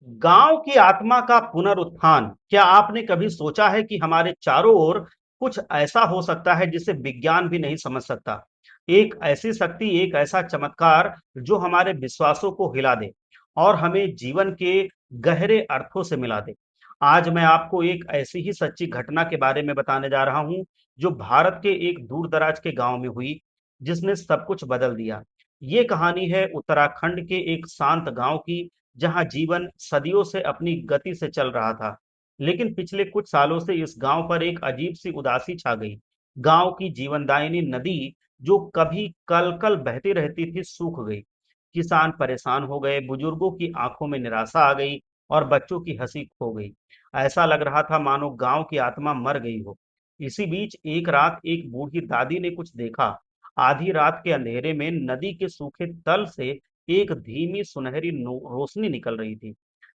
गांव की आत्मा का पुनरुत्थान। क्या आपने कभी सोचा है कि हमारे चारों ओर कुछ ऐसा हो सकता है जिसे विज्ञान भी नहीं समझ सकता? एक ऐसी शक्ति, एक ऐसा चमत्कार जो हमारे विश्वासों को हिला दे और हमें जीवन के गहरे अर्थों से मिला दे। आज मैं आपको एक ऐसी ही सच्ची घटना के बारे में बताने जा रहा हूं जो भारत के एक दूर दराज के गांव में हुई, जिसने सब कुछ बदल दिया। ये कहानी है उत्तराखंड के एक शांत गांव की, जहां जीवन सदियों से अपनी गति से चल रहा था। लेकिन पिछले कुछ सालों से इस गांव पर एक अजीब सी उदासी छा गई। गांव की जीवनदायिनी नदी, जो कभी कल कल बहती रहती थी, सूख गई। किसान परेशान हो गए, बुजुर्गों की आंखों में निराशा आ गई और बच्चों की हंसी खो गई। ऐसा लग रहा था मानो गांव की आत्मा मर गई हो। इसी बीच एक रात एक बूढ़ी दादी ने कुछ देखा। आधी रात के अंधेरे में नदी के सूखे तल से एक धीमी सुनहरी रोशनी निकल रही थी।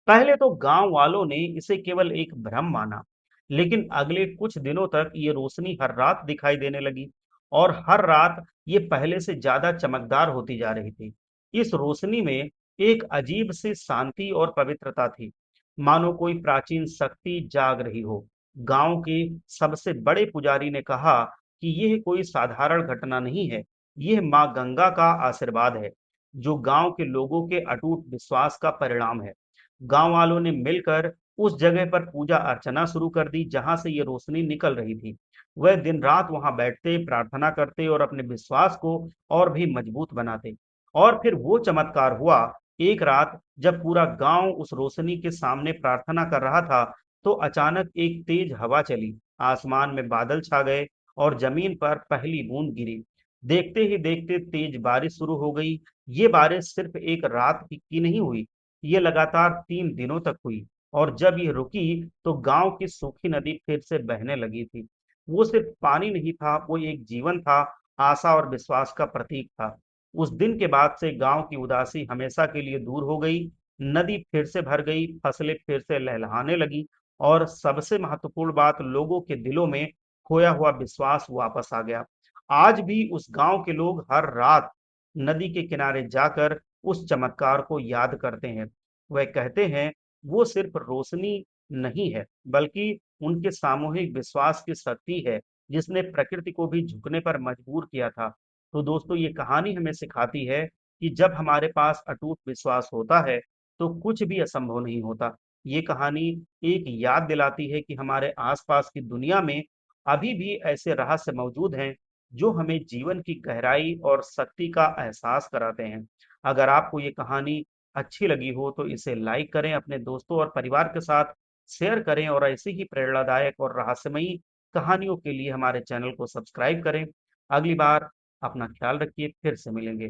पहले तो गांव वालों ने इसे केवल एक भ्रम माना, लेकिन अगले कुछ दिनों तक ये रोशनी हर रात दिखाई देने लगी और हर रात ये पहले से ज्यादा चमकदार होती जा रही थी। इस रोशनी में एक अजीब सी शांति और पवित्रता थी, मानो कोई प्राचीन शक्ति जाग रही हो। गांव के सबसे बड़े पुजारी ने कहा कि यह कोई साधारण घटना नहीं है, यह माँ गंगा का आशीर्वाद है, जो गांव के लोगों के अटूट विश्वास का परिणाम है। गांव वालों ने मिलकर उस जगह पर पूजा अर्चना शुरू कर दी जहां से ये रोशनी निकल रही थी। वह दिन रात वहां बैठते, प्रार्थना करते और अपने विश्वास को और भी मजबूत बनाते। और फिर वो चमत्कार हुआ। एक रात जब पूरा गांव उस रोशनी के सामने प्रार्थना कर रहा था, तो अचानक एक तेज हवा चली, आसमान में बादल छा गए और जमीन पर पहली बूंद गिरी। देखते ही देखते तेज बारिश शुरू हो गई। ये बारिश सिर्फ एक रात की नहीं हुई, ये लगातार 3 दिनों तक हुई। और जब ये रुकी तो गांव की सूखी नदी फिर से बहने लगी थी। वो सिर्फ पानी नहीं था, वो एक जीवन था, आशा और विश्वास का प्रतीक था। उस दिन के बाद से गांव की उदासी हमेशा के लिए दूर हो गई। नदी फिर से भर गई, फसलें फिर से लहलहाने लगी और सबसे महत्वपूर्ण बात, लोगों के दिलों में खोया हुआ विश्वास वापस आ गया। आज भी उस गांव के लोग हर रात नदी के किनारे जाकर उस चमत्कार को याद करते हैं। वह कहते हैं वो सिर्फ रोशनी नहीं है, बल्कि उनके सामूहिक विश्वास की शक्ति है, जिसने प्रकृति को भी झुकने पर मजबूर किया था। तो दोस्तों, ये कहानी हमें सिखाती है कि जब हमारे पास अटूट विश्वास होता है तो कुछ भी असंभव नहीं होता। ये कहानी एक याद दिलाती है कि हमारे आसपास की दुनिया में अभी भी ऐसे रहस्य मौजूद हैं जो हमें जीवन की गहराई और शक्ति का एहसास कराते हैं। अगर आपको ये कहानी अच्छी लगी हो तो इसे लाइक करें, अपने दोस्तों और परिवार के साथ शेयर करें और ऐसी ही प्रेरणादायक और रहस्यमयी कहानियों के लिए हमारे चैनल को सब्सक्राइब करें। अगली बार अपना ख्याल रखिए, फिर से मिलेंगे।